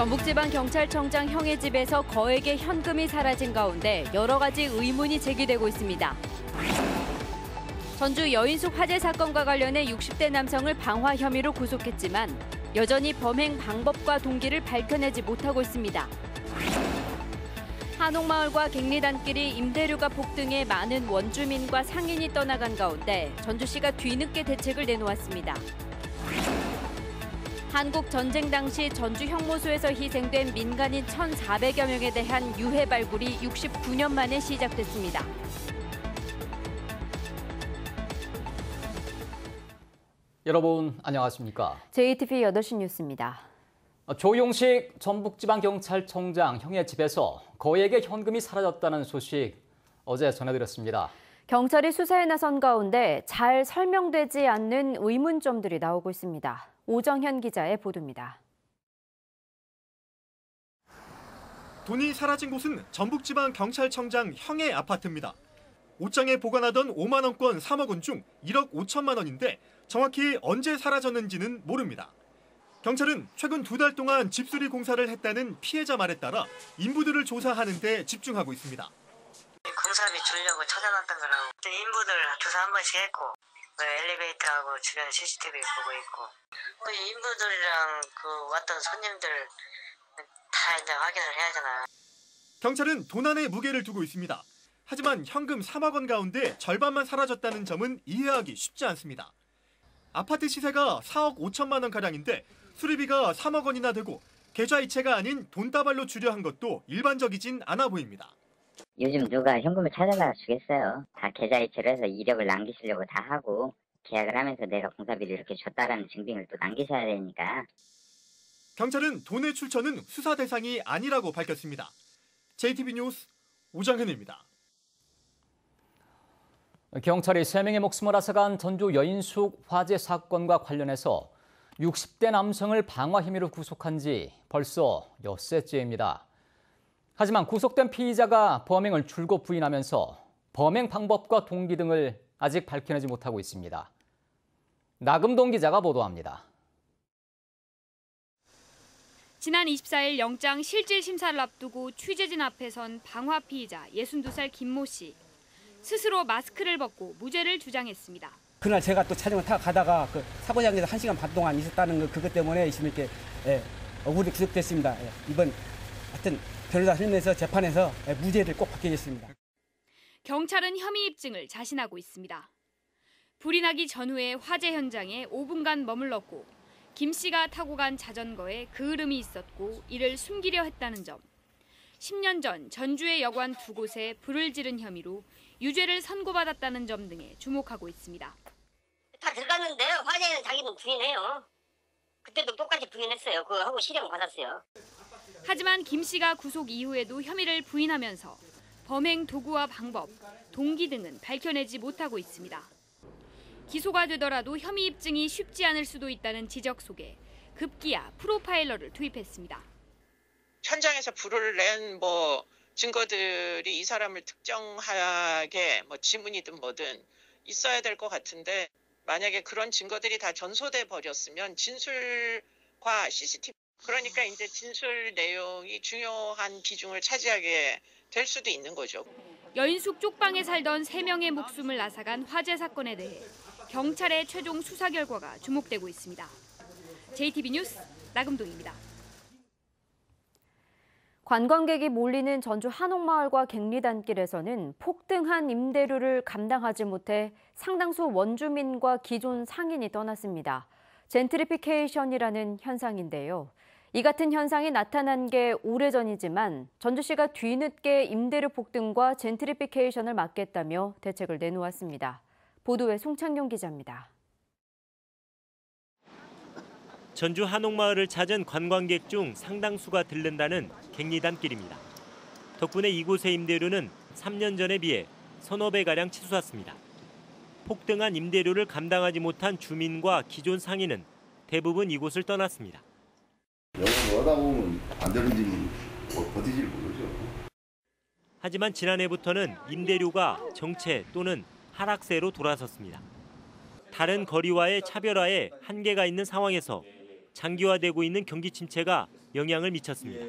전북지방경찰청장 형의 집에서 거액의 현금이 사라진 가운데 여러 가지 의문이 제기되고 있습니다. 전주 여인숙 화재 사건과 관련해 60대 남성을 방화 혐의로 구속했지만 여전히 범행 방법과 동기를 밝혀내지 못하고 있습니다. 한옥마을과 갱리단길이 임대료가 폭등해 많은 원주민과 상인이 떠나간 가운데 전주시가 뒤늦게 대책을 내놓았습니다. 한국 전쟁 당시 전주 형무소에서 희생된 민간인 1,400여 명에 대한 유해 발굴이 69년 만에 시작됐습니다. 여러분 안녕하십니까? JTBC 8시 뉴스입니다. 조용식 전북지방경찰청장 형의 집에서 거액의 현금이 사라졌다는 소식 어제 전해드렸습니다. 경찰이 수사에 나선 가운데 잘 설명되지 않는 의문점들이 나오고 있습니다. 오정현 기자의 보도입니다. 돈이 사라진 곳은 전북지방경찰청장 형의 아파트입니다. 옷장에 보관하던 5만 원권 3억 원 중 1억 5천만 원인데 정확히 언제 사라졌는지는 모릅니다. 경찰은 최근 2달 동안 집수리 공사를 했다는 피해자 말에 따라 인부들을 조사하는 데 집중하고 있습니다. 공사비 주려고 찾아놨던 거라고. 인부들 조사 한 번씩 했고 엘리베이터하고 주변 CCTV 보고 있고 인부들이랑 왔던 손님들 다 이제 확인을 해야 하잖아요. 경찰은 도난에 무게를 두고 있습니다. 하지만 현금 3억 원 가운데 절반만 사라졌다는 점은 이해하기 쉽지 않습니다. 아파트 시세가 4억 5천만 원가량인데 수리비가 3억 원이나 되고 계좌이체가 아닌 돈다발로 주려 한 것도 일반적이진 않아 보입니다. 요즘 누가 현금을 찾아다 주겠어요. 다 계좌이체로 해서 이력을 남기시려고 다 하고 계약을 하면서 내가 공사비를 이렇게 줬다라는 증빙을 또 남기셔야 되니까. 경찰은 돈의 출처는 수사 대상이 아니라고 밝혔습니다. JTBC 뉴스 오정현입니다. 경찰이 3명의 목숨을 앗아간 전주 여인숙 화재 사건과 관련해서 60대 남성을 방화 혐의로 구속한 지 벌써 엿새째입니다. 하지만 구속된 피의자가 범행을 줄곧 부인하면서 범행 방법과 동기 등을 아직 밝혀내지 못하고 있습니다. 나금동 기자가 보도합니다. 지난 24일 영장 실질 심사를 앞두고 취재진 앞에 선 방화 피의자 62살 김모 씨. 스스로 마스크를 벗고 무죄를 주장했습니다. 그날 제가 또 촬영을 타고 가다가 사고장에서 1시간 반 동안 있었다는 그것 때문에 이렇게 억울히 구속됐습니다. 이번 하여튼 변호사 설명에서 재판에서 무죄를 꼭 받겠습니다. 경찰은 혐의 입증을 자신하고 있습니다. 불이 나기 전후에 화재 현장에 5분간 머물렀고 김 씨가 타고 간 자전거에 그을음이 있었고 이를 숨기려 했다는 점. 10년 전 전주의 여관 2곳에 불을 지른 혐의로 유죄를 선고받았다는 점 등에 주목하고 있습니다. 다 들어갔는데 화재는 자기는 부인해요. 그때도 똑같이 부인했어요. 그거 하고 실형 받았어요. 하지만 김 씨가 구속 이후에도 혐의를 부인하면서 범행 도구와 방법, 동기 등은 밝혀내지 못하고 있습니다. 기소가 되더라도 혐의 입증이 쉽지 않을 수도 있다는 지적 속에 급기야 프로파일러를 투입했습니다. 현장에서 불을 낸 증거들이 이 사람을 특정하게 지문이든 뭐든 있어야 될 것 같은데 만약에 그런 증거들이 다 전소돼 버렸으면 진술과 CCTV 그러니까 이제 진술 내용이 중요한 비중을 차지하게 될 수도 있는 거죠. 여인숙 쪽방에 살던 3명의 목숨을 앗아간 화재 사건에 대해 경찰의 최종 수사 결과가 주목되고 있습니다. JTBC 뉴스 나금동입니다. 관광객이 몰리는 전주 한옥마을과 갱리단길에서는 폭등한 임대료를 감당하지 못해 상당수 원주민과 기존 상인이 떠났습니다. 젠트리피케이션이라는 현상인데요. 이 같은 현상이 나타난 게 오래전이지만 전주시가 뒤늦게 임대료 폭등과 젠트리피케이션을 막겠다며 대책을 내놓았습니다. 보도에 송창용 기자입니다. 전주 한옥마을을 찾은 관광객 중 상당수가 들른다는 갱리단길입니다. 덕분에 이곳의 임대료는 3년 전에 비해 서너 배가량 치솟았습니다. 폭등한 임대료를 감당하지 못한 주민과 기존 상인은 대부분 이곳을 떠났습니다. 영업을 하다 보면 안 되는지 버티질 모르죠. 하지만 지난해부터는 임대료가 정체 또는 하락세로 돌아섰습니다. 다른 거리와의 차별화에 한계가 있는 상황에서 장기화되고 있는 경기 침체가 영향을 미쳤습니다.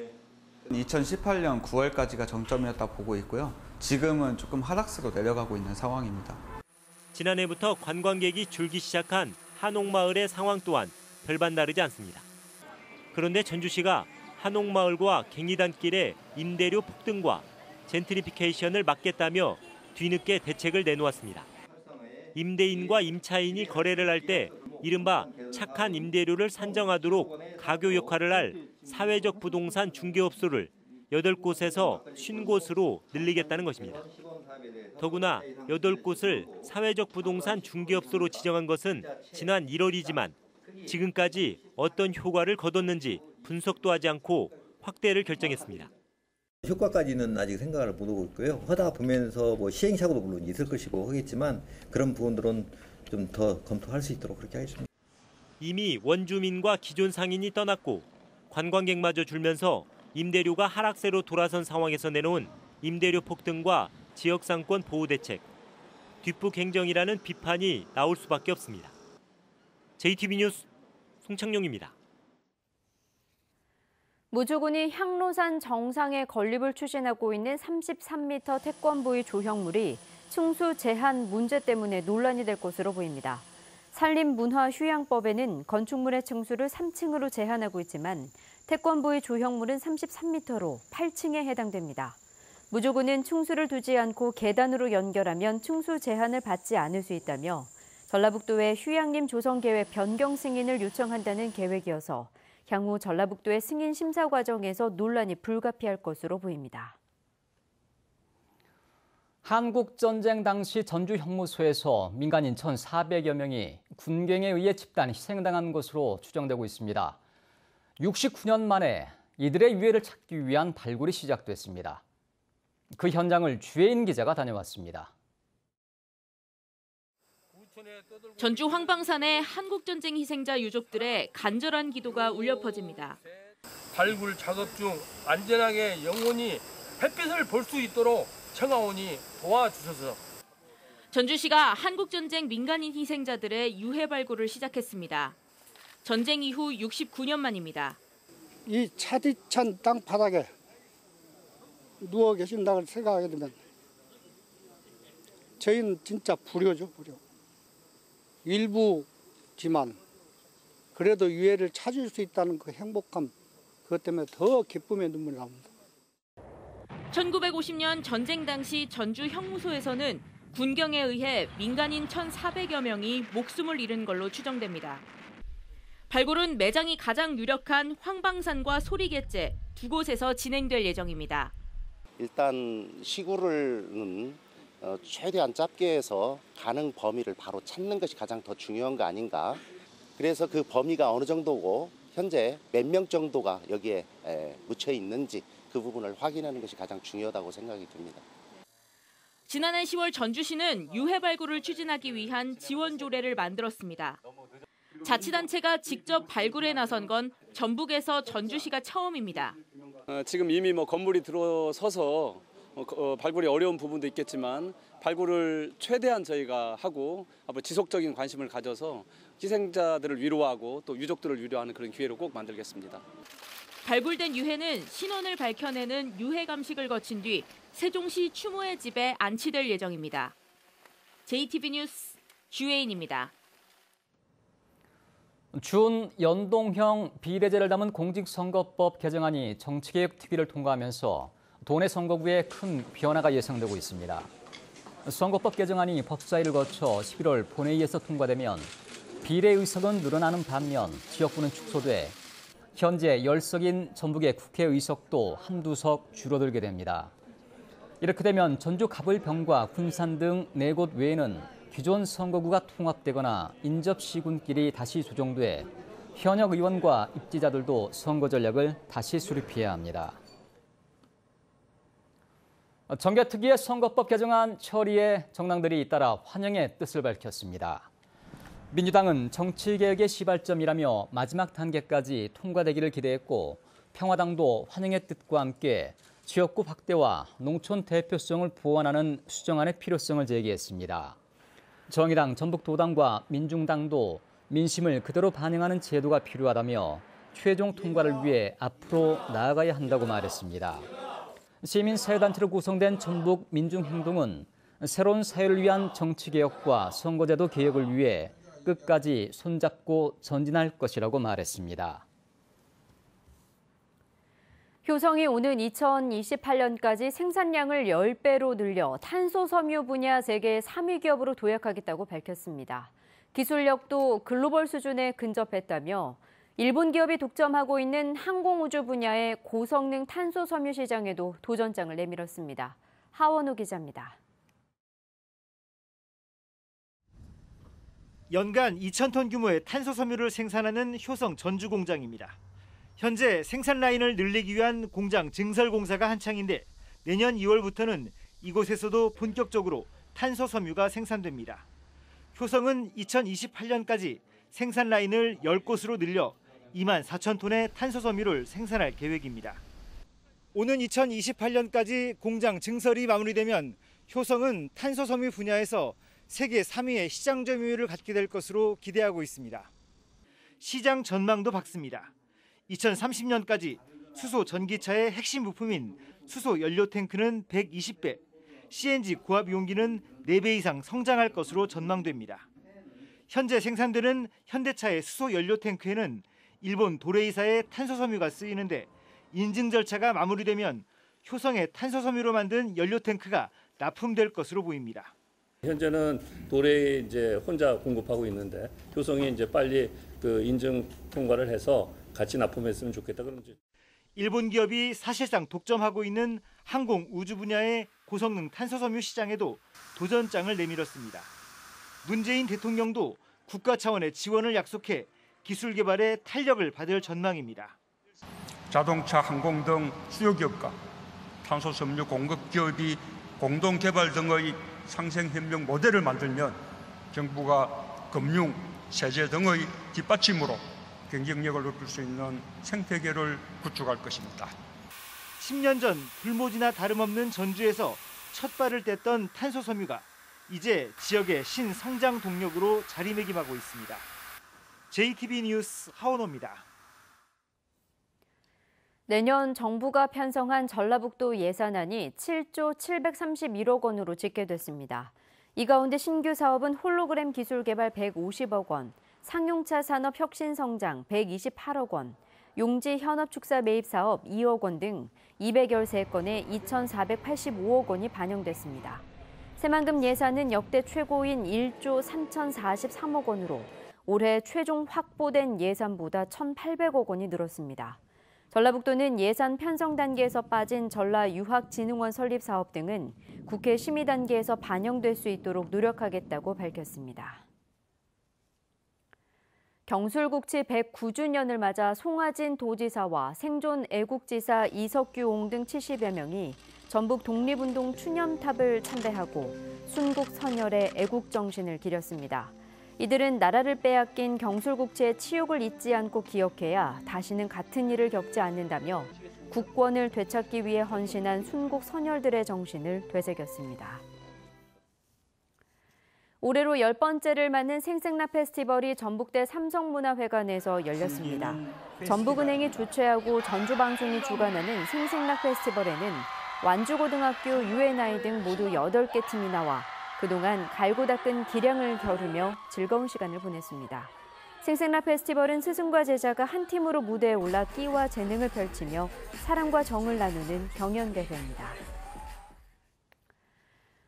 2018년 9월까지가 정점이었다 보고 있고요. 지금은 조금 하락세로 내려가고 있는 상황입니다. 지난해부터 관광객이 줄기 시작한 한옥마을의 상황 또한 별반 다르지 않습니다. 그런데 전주시가 한옥마을과 갱리단길의 임대료 폭등과 젠트리피케이션을 막겠다며 뒤늦게 대책을 내놓았습니다. 임대인과 임차인이 거래를 할 때 이른바 착한 임대료를 산정하도록 가교 역할을 할 사회적 부동산 중개업소를 8곳에서 50곳으로 늘리겠다는 것입니다. 더구나 8곳을 사회적 부동산 중개업소로 지정한 것은 지난 1월이지만 지금까지 어떤 효과를 거뒀는지 분석도 하지 않고 확대를 결정했습니다. 효과까지는 아직 생각을 못하고 있고요. 하다 보면서 뭐 시행착오도 물론 있을 것이고 하겠지만 그런 부분들은 좀 더 검토할 수 있도록 그렇게 하겠습니다. 이미 원주민과 기존 상인이 떠났고 관광객마저 줄면서 임대료가 하락세로 돌아선 상황에서 내놓은 임대료 폭등과 지역상권 보호 대책, 뒷북 행정이라는 비판이 나올 수밖에 없습니다. JTB 뉴스 송창용입니다. 무주군이 향로산 정상에 건립을 추진하고 있는 33m 태권부의 조형물이 층수 제한 문제 때문에 논란이 될 것으로 보입니다. 산림문화휴양법에는 건축물의 층수를 3층으로 제한하고 있지만 태권부의 조형물은 33m로 8층에 해당됩니다. 무주군은 층수를 두지 않고 계단으로 연결하면 층수 제한을 받지 않을 수 있다며 전라북도에 휴양림 조성 계획 변경 승인을 요청한다는 계획이어서 향후 전라북도의 승인 심사 과정에서 논란이 불가피할 것으로 보입니다. 한국전쟁 당시 전주 형무소에서 민간인 1,400여 명이 군경에 의해 집단 희생당한 것으로 추정되고 있습니다. 69년 만에 이들의 유해를 찾기 위한 발굴이 시작됐습니다. 그 현장을 주혜인 기자가 다녀왔습니다. 전주 황방산의 한국전쟁 희생자 유족들의 간절한 기도가 울려 퍼집니다. 발굴 작업 중 안전하게 영원히 햇빛을 볼 수 있도록 청하오니 도와주셔서. 전주시가 한국전쟁 민간인 희생자들의 유해 발굴을 시작했습니다. 전쟁 이후 69년 만입니다. 이 차디찬 땅바닥에 누워 계신다고 생각하게 되면 저희는 진짜 불효죠, 불효. 일부지만 그래도 유해를 찾을 수 있다는 그 행복감, 그것 때문에 더 기쁨의 눈물이 나옵니다. 1950년 전쟁 당시 전주 형무소에서는 군경에 의해 민간인 1,400여 명이 목숨을 잃은 걸로 추정됩니다. 발굴은 매장이 가장 유력한 황방산과 소리갯제 두 곳에서 진행될 예정입니다. 일단 시구를 최대한 짧게 해서 가능 범위를 바로 찾는 것이 가장 더 중요한 거 아닌가. 그래서 그 범위가 어느 정도고 현재 몇 명 정도가 여기에 묻혀 있는지 그 부분을 확인하는 것이 가장 중요하다고 생각이 듭니다. 지난해 10월 전주시는 유해 발굴을 추진하기 위한 지원 조례를 만들었습니다. 자치단체가 직접 발굴에 나선 건 전북에서 전주시가 처음입니다. 지금 이미 건물이 들어서서 발굴이 어려운 부분도 있겠지만 발굴을 최대한 저희가 하고 앞으로 지속적인 관심을 가져서 희생자들을 위로하고 또 유족들을 위로하는 그런 기회로 꼭 만들겠습니다. 발굴된 유해는 신원을 밝혀내는 유해 감식을 거친 뒤 세종시 추모의 집에 안치될 예정입니다. JTB 뉴스 주혜인입니다. 준연동형 비례제를 담은 공직선거법 개정안이 정치개혁특위를 통과하면서 도내 선거구에 큰 변화가 예상되고 있습니다. 선거법 개정안이 법사위를 거쳐 11월 본회의에서 통과되면 비례의석은 늘어나는 반면 지역구는 축소돼 현재 10석인 전북의 국회의석도 한두 석 줄어들게 됩니다. 이렇게 되면 전주 갑을병과 군산 등 4곳 외에는 기존 선거구가 통합되거나 인접시군끼리 다시 조정돼 현역 의원과 입지자들도 선거 전략을 다시 수립해야 합니다. 정개특위의 선거법 개정안 처리에 정당들이 잇따라 환영의 뜻을 밝혔습니다. 민주당은 정치개혁의 시발점이라며 마지막 단계까지 통과되기를 기대했고 평화당도 환영의 뜻과 함께 지역구 확대와 농촌 대표성을 보완하는 수정안의 필요성을 제기했습니다. 정의당, 전북도당과 민중당도 민심을 그대로 반영하는 제도가 필요하다며 최종 통과를 위해 앞으로 나아가야 한다고 말했습니다. 시민사회단체로 구성된 전북민중행동은 새로운 사회를 위한 정치개혁과 선거제도 개혁을 위해 끝까지 손잡고 전진할 것이라고 말했습니다. 효성이 오는 2028년까지 생산량을 10배로 늘려 탄소 섬유 분야 세계 3위 기업으로 도약하겠다고 밝혔습니다. 기술력도 글로벌 수준에 근접했다며 일본 기업이 독점하고 있는 항공우주 분야의 고성능 탄소 섬유 시장에도 도전장을 내밀었습니다. 하원우 기자입니다. 연간 2,000톤 규모의 탄소 섬유를 생산하는 효성 전주 공장입니다. 현재 생산 라인을 늘리기 위한 공장 증설 공사가 한창인데 내년 2월부터는 이곳에서도 본격적으로 탄소 섬유가 생산됩니다. 효성은 2028년까지 생산 라인을 10곳으로 늘려 24,000톤의 탄소 섬유를 생산할 계획입니다. 오는 2028년까지 공장 증설이 마무리되면 효성은 탄소 섬유 분야에서 세계 3위의 시장 점유율을 갖게 될 것으로 기대하고 있습니다. 시장 전망도 밝습니다. 2030년까지 수소 전기차의 핵심 부품인 수소 연료 탱크는 120배, CNG 고압 용기는 4배 이상 성장할 것으로 전망됩니다. 현재 생산되는 현대차의 수소 연료 탱크에는 일본 도레이사의 탄소 섬유가 쓰이는데 인증 절차가 마무리되면 효성의 탄소 섬유로 만든 연료 탱크가 납품될 것으로 보입니다. 현재는 도레이 이제 혼자 공급하고 있는데 효성이 이제 빨리 그 인증 통과를 해서 같이 납품했으면 좋겠다 그런지. 일본 기업이 사실상 독점하고 있는 항공 우주 분야의 고성능 탄소 섬유 시장에도 도전장을 내밀었습니다. 문재인 대통령도 국가 차원의 지원을 약속해 기술 개발에 탄력을 받을 전망입니다. 자동차, 항공 등 수요 기업과 탄소 섬유 공급 기업이 공동 개발 등의 상생협력 모델을 만들면 정부가 금융, 세제 등의 뒷받침으로 경쟁력을 높일 수 있는 생태계를 구축할 것입니다. 10년 전 불모지나 다름없는 전주에서 첫 발을 뗐던 탄소 섬유가 이제 지역의 신성장 동력으로 자리매김하고 있습니다. JTB 뉴스 하원호입니다. 내년 정부가 편성한 전라북도 예산안이 7조 731억 원으로 집계됐습니다. 이 가운데 신규 사업은 홀로그램 기술 개발 150억 원, 상용차 산업 혁신 성장 128억 원, 용지 현업 축사 매입 사업 2억 원 등 213건에 2,485억 원이 반영됐습니다. 새만금 예산은 역대 최고인 1조 3,043억 원으로 올해 최종 확보된 예산보다 1,800억 원이 늘었습니다. 전라북도는 예산 편성 단계에서 빠진 전라유학진흥원 설립 사업 등은 국회 심의 단계에서 반영될 수 있도록 노력하겠다고 밝혔습니다. 경술국치 109주년을 맞아 송하진 도지사와 생존 애국지사 이석규 등 70여 명이 전북 독립운동 추념탑을 참배하고 순국 선열의 애국정신을 기렸습니다. 이들은 나라를 빼앗긴 경술국치의 치욕을 잊지 않고 기억해야 다시는 같은 일을 겪지 않는다며 국권을 되찾기 위해 헌신한 순국 선열들의 정신을 되새겼습니다. 올해로 10번째를 맞는 생생라 페스티벌이 전북대 삼성문화회관에서 열렸습니다. 전북은행이 주최하고 전주방송이 주관하는 생생라 페스티벌에는 완주고등학교, UNI 등 모두 8개 팀이 나와 그동안 갈고 닦은 기량을 겨루며 즐거운 시간을 보냈습니다. 생생라 페스티벌은 스승과 제자가 한 팀으로 무대에 올라 끼와 재능을 펼치며 사랑과 정을 나누는 경연대회입니다.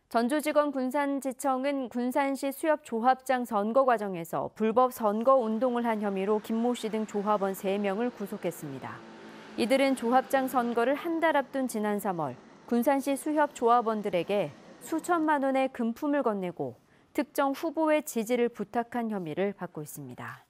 전주지검 군산지청은 군산시 수협조합장 선거 과정에서 불법 선거 운동을 한 혐의로 김모 씨 등 조합원 3명을 구속했습니다. 이들은 조합장 선거를 한 달 앞둔 지난 3월 군산시 수협조합원들에게 수천만 원의 금품을 건네고 특정 후보의 지지를 부탁한 혐의를 받고 있습니다.